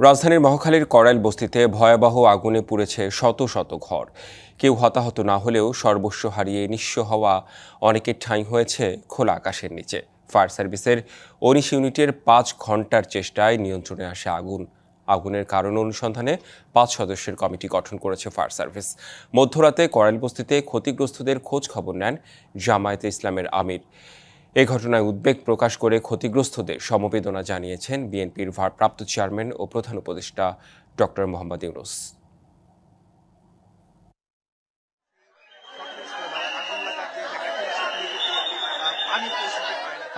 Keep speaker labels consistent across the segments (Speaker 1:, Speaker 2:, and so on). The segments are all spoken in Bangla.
Speaker 1: রাজধানীর মহাখালীর কড়াইল বস্তিতে ভয়াবহ আগুনে পুড়েছে শত শত ঘর। কেউ হতাহত না হলেও সর্বস্ব হারিয়ে নিঃস্ব হওয়া অনেকের ঠাঁই হয়েছে খোলা আকাশের নিচে। ফায়ার সার্ভিসের ১৯ ইউনিটের ৫ ঘন্টার চেষ্টায় নিয়ন্ত্রণে আসে আগুন। আগুনের কারণ অনুসন্ধানে ৫ সদস্যের কমিটি গঠন করেছে ফায়ার সার্ভিস। মধ্যরাতে কড়াইল বস্তিতে ক্ষতিগ্রস্তদের খোঁজ খবর নেন জামায়াতে ইসলামের আমির। এ ঘটনায় উদ্বেগ প্রকাশ করে ক্ষতিগ্রস্তদের সমবেদনা জানিয়েছেন বিএনপির ভারপ্রাপ্ত চেয়ারম্যান ও প্রধান উপদেষ্টা ডক্টর মোহাম্মদ ইউনূস।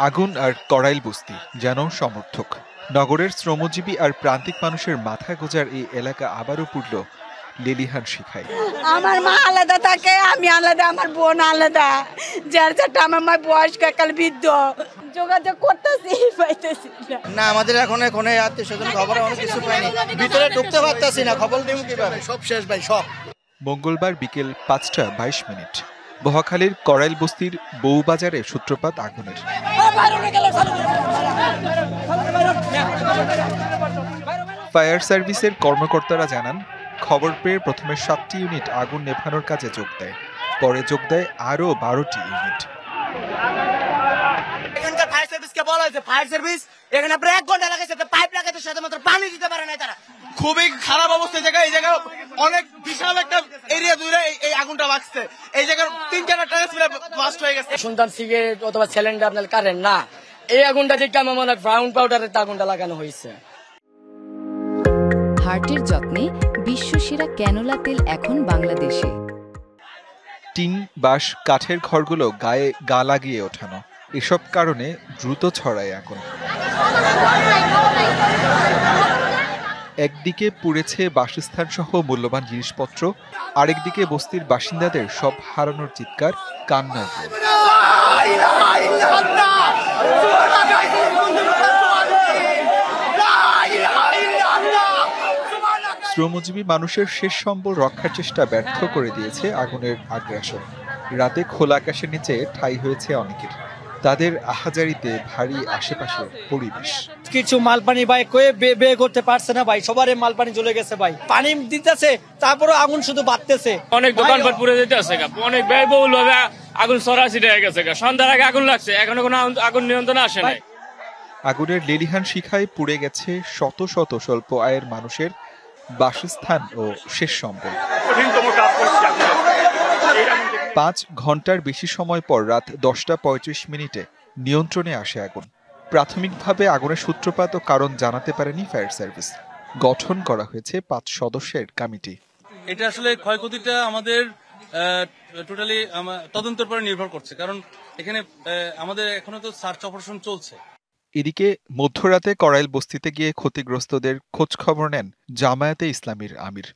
Speaker 2: আগুন আর কড়াইল বস্তি যেন সমর্থক। নগরের শ্রমজীবী আর প্রান্তিক মানুষের মাথা গোজার এই এলাকা আবারও পুড়ল লেলিহান শিখায়।
Speaker 3: আমার মা আলাদা থাকে, আমি আলাদা, আমার বোন আলাদা। যার যারটা আমার মা বয়স্ক কাল বৃদ্ধ, যোগাযোগ করতেছি পাইতেছি
Speaker 4: না। আমাদের এখন আত্মীয় স্বজন খবর অনেক কিছু পাইনি, ভিতরে ঢুকতে পারতেছি না, খবর দিব কিভাবে? সব শেষ ভাই, সব।
Speaker 2: মঙ্গলবার বিকেল ৫টা ২২ মহাখালীর কড়াইল বস্তির বউবাজারে সূত্রপাত আগুনের। ফায়ার সার্ভিসের কর্মকর্তারা জানান, খবর পেয়ে প্রথমে ৭টি ইউনিট আগুন নেভানোর কাজে যোগ দেয়। পরে যোগ দেয় আরও ১২টি ইউনিট।
Speaker 4: এখানকার ফায়ার সার্ভিসকে বলা হয়েছে, ফায়ার সার্ভিস এখানে প্রায় 1 ঘন্টা লাগাইছে, পাইপ লাগাইতে সাথে মাত্র পানি দিতে পারে না তারা। খুবই খারাপ অবস্থা জায়গায়। এই জায়গায় অনেক বিশাল একটা এরিয়া জুড়ে এই আগুনটা লাগছে। এই জায়গার ৩-৪টা ট্রান্সফার বাস্ট হয়ে গেছে।
Speaker 5: শুনতাম সিগারেট অথবা সিলিন্ডার আপনার কারেন্ট না, এই আগুনটা দেখে আমার মনে হয় ব্রাউন পাউডারের আগুনটা লাগানো হয়েছে।
Speaker 6: হার্টের যত্নে বিশ্বসেরা ক্যানোলা তেল এখন বাংলাদেশে।
Speaker 2: টিন, বাঁশ, কাঠের ঘরগুলো গায়ে গা লাগিয়ে ওঠানো, এসব কারণে দ্রুত ছড়ায় আগুন। একদিকে পুড়েছে বাসস্থান সহ মূল্যবান জিনিসপত্র, আরেকদিকে বস্তির বাসিন্দাদের সব হারানোর চিৎকার, কান্নার রোল। শ্রমজীবী মানুষের শেষ সম্বল রক্ষার চেষ্টা ব্যর্থ করে দিয়েছে আগুনের আগ্রাসন। রাতে খোলা আকাশের নিচে ঠাঁই হয়েছে অনেকের। তাদের আহাজারিতে ভারী আশেপাশের পরিবেশ।
Speaker 5: কিছু মাল পানি ভাই কয়ে বে করতে পারছে না ভাই, সবার মাল পানি চলে গেছে ভাই, পানি দিতেছে তারপরে আগুন শুধু বাড়তেছে।
Speaker 7: অনেক দোকানপাট পুড়ে যেতে আছে, অনেক ব্যয়বহুল ভাবে আগুন ছড়াছিটে হয়ে গেছে। সন্ধ্যার আগে আগুন লাগছে, এখনো কোনো আগুন নিয়ন্ত্রণে আসে নাই।
Speaker 2: আগুনের লেলিহান শিখায় পুড়ে গেছে শত শত স্বল্প আয়ের মানুষের বাসস্থান ও শেষ সম্বল। ৫ ঘন্টার বেশি সময় পর রাত ১০টা ৩৫ নিয়ন্ত্রণে আসে আগুন। প্রাথমিকভাবে আগুনের সূত্রপাত ও কারণ জানাতে পারেনি ফায়ার সার্ভিস। গঠন করা হয়েছে ৫ সদস্যের কমিটি।
Speaker 8: এটা আসলে ক্ষয়ক্ষতিটা আমাদের টোটালি তদন্তের উপরে নির্ভর করছে, কারণ এখানে আমাদের এখনো তো সার্চ অপারেশন চলছে।
Speaker 2: এদিকে মধ্যরাতে কড়াইল বস্তিতে গিয়ে ক্ষতিগ্রস্তদের খোঁজ খবর নেন জামায়াতে ইসলামীর আমির।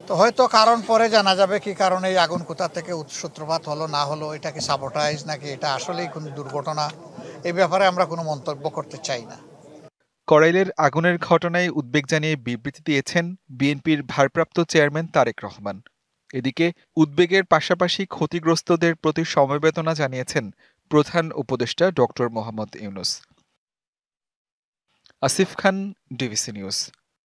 Speaker 9: তো হয়তো কারণ পরে জানা যাবে কি কারণে এই আগুন কোথা থেকে সূত্রপাত হলো না হলো, এটা কি সাবোটাইজ নাকি এটা আসলেই কোনো দুর্ঘটনা, এই ব্যাপারে আমরা কোনো মন্তব্য করতে চাই না।
Speaker 2: কড়াইলের আগুনের ঘটনায় উদ্বেগ জানিয়ে বিবৃতি দিয়েছেন বিএনপির ভারপ্রাপ্ত চেয়ারম্যান তারেক রহমান। এদিকে উদ্বেগের পাশাপাশি ক্ষতিগ্রস্তদের প্রতি সমবেদনা জানিয়েছেন প্রধান উপদেষ্টা ডক্টর মোহাম্মদ ইউনূস। আসিফ খান, ডিবিসি নিউজ।